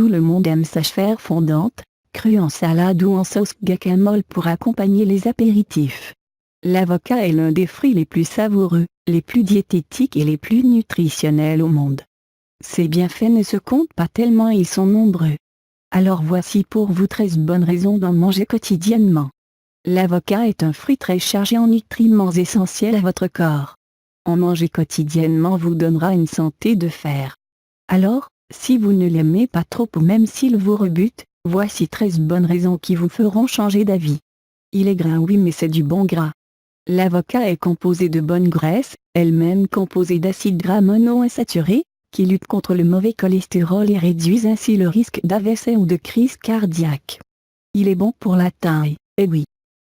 Tout le monde aime sa chair fondante, crue en salade ou en sauce guacamole pour accompagner les apéritifs. L'avocat est l'un des fruits les plus savoureux, les plus diététiques et les plus nutritionnels au monde. Ses bienfaits ne se comptent pas tellement ils sont nombreux. Alors voici pour vous 13 bonnes raisons d'en manger quotidiennement. L'avocat est un fruit très chargé en nutriments essentiels à votre corps. En manger quotidiennement vous donnera une santé de fer. Alors, si vous ne l'aimez pas trop ou même s'il vous rebute, voici 13 bonnes raisons qui vous feront changer d'avis. Il est gras oui mais c'est du bon gras. L'avocat est composé de bonnes graisses, elle-même composée d'acides gras monoinsaturés, qui luttent contre le mauvais cholestérol et réduisent ainsi le risque d'AVC ou de crise cardiaque. Il est bon pour la taille, et oui.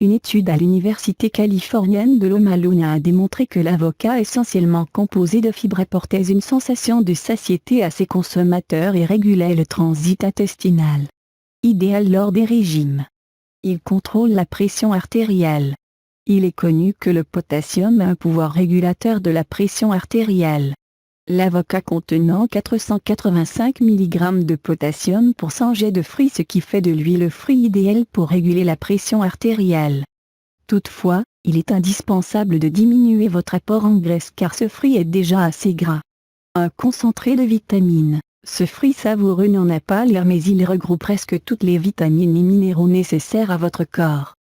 Une étude à l'université californienne de Loma Luna a démontré que l'avocat essentiellement composé de fibres apportait une sensation de satiété à ses consommateurs et régulait le transit intestinal. Idéal lors des régimes. Il contrôle la pression artérielle. Il est connu que le potassium a un pouvoir régulateur de la pression artérielle. L'avocat contenant 485 mg de potassium pour 100 g de fruits ce qui fait de lui le fruit idéal pour réguler la pression artérielle. Toutefois, il est indispensable de diminuer votre apport en graisse car ce fruit est déjà assez gras. Un concentré de vitamines. Ce fruit savoureux n'en a pas l'air mais il regroupe presque toutes les vitamines et minéraux nécessaires à votre corps.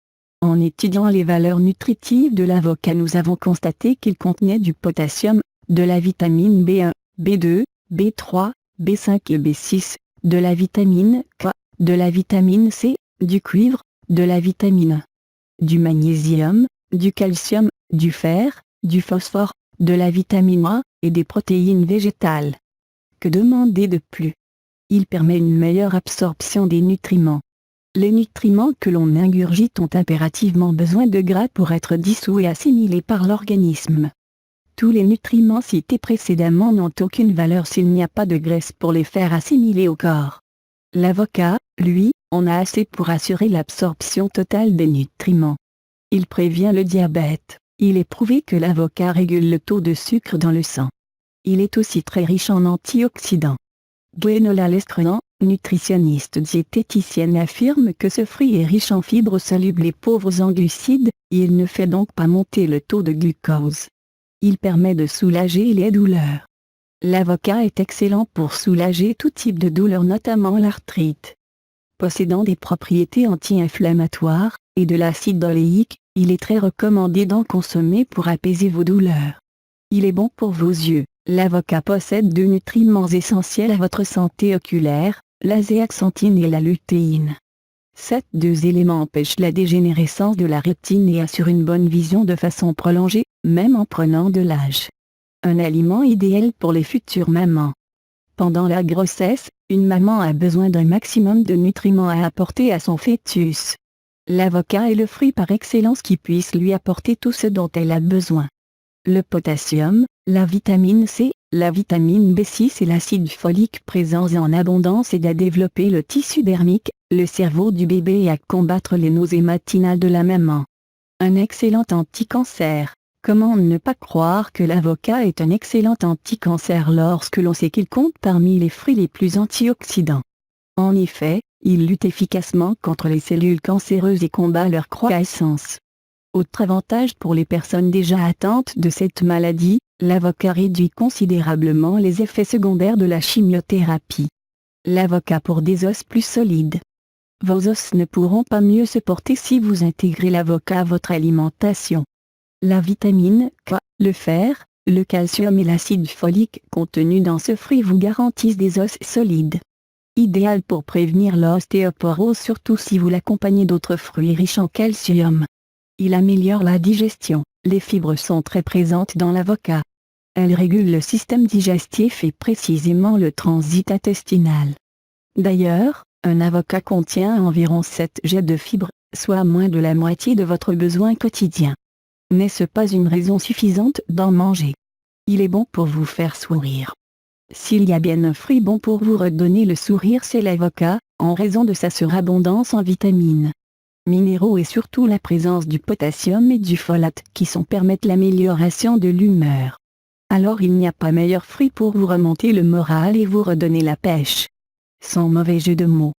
En étudiant les valeurs nutritives de l'avocat nous avons constaté qu'il contenait du potassium, de la vitamine B1, B2, B3, B5 et B6, de la vitamine K, de la vitamine C, du cuivre, de la vitamine A, du magnésium, du calcium, du fer, du phosphore, de la vitamine A, et des protéines végétales. Que demander de plus? Il permet une meilleure absorption des nutriments. Les nutriments que l'on ingurgite ont impérativement besoin de gras pour être dissous et assimilés par l'organisme. Tous les nutriments cités précédemment n'ont aucune valeur s'il n'y a pas de graisse pour les faire assimiler au corps. L'avocat, lui, en a assez pour assurer l'absorption totale des nutriments. Il prévient le diabète. Il est prouvé que l'avocat régule le taux de sucre dans le sang. Il est aussi très riche en antioxydants. Gwenola Lestrand, nutritionniste diététicienne affirme que ce fruit est riche en fibres solubles et pauvres en glucides, et il ne fait donc pas monter le taux de glucose. Il permet de soulager les douleurs. L'avocat est excellent pour soulager tout type de douleur notamment l'arthrite. Possédant des propriétés anti-inflammatoires, et de l'acide oléique, il est très recommandé d'en consommer pour apaiser vos douleurs. Il est bon pour vos yeux. L'avocat possède deux nutriments essentiels à votre santé oculaire, la zéaxanthine et la lutéine. Ces deux éléments empêchent la dégénérescence de la rétine et assurent une bonne vision de façon prolongée, même en prenant de l'âge. Un aliment idéal pour les futures mamans. Pendant la grossesse, une maman a besoin d'un maximum de nutriments à apporter à son fœtus. L'avocat est le fruit par excellence qui puisse lui apporter tout ce dont elle a besoin. Le potassium, la vitamine C, la vitamine B6 et l'acide folique présents en abondance aident à développer le tissu dermique, le cerveau du bébé et à combattre les nausées matinales de la maman. Un excellent anti-cancer. Comment ne pas croire que l'avocat est un excellent anti-cancer lorsque l'on sait qu'il compte parmi les fruits les plus antioxydants. En effet, il lutte efficacement contre les cellules cancéreuses et combat leur croissance. Autre avantage pour les personnes déjà atteintes de cette maladie, l'avocat réduit considérablement les effets secondaires de la chimiothérapie. L'avocat pour des os plus solides. Vos os ne pourront pas mieux se porter si vous intégrez l'avocat à votre alimentation. La vitamine K, le fer, le calcium et l'acide folique contenus dans ce fruit vous garantissent des os solides. Idéal pour prévenir l'ostéoporose surtout si vous l'accompagnez d'autres fruits riches en calcium. Il améliore la digestion. Les fibres sont très présentes dans l'avocat. Elles régulent le système digestif et précisément le transit intestinal. D'ailleurs, un avocat contient environ 7 g de fibres, soit moins de la moitié de votre besoin quotidien. N'est-ce pas une raison suffisante d'en manger? Il est bon pour vous faire sourire. S'il y a bien un fruit bon pour vous redonner le sourire c'est l'avocat, en raison de sa surabondance en vitamines, minéraux et surtout la présence du potassium et du folate qui permettent l'amélioration de l'humeur. Alors il n'y a pas meilleur fruit pour vous remonter le moral et vous redonner la pêche. sans mauvais jeu de mots.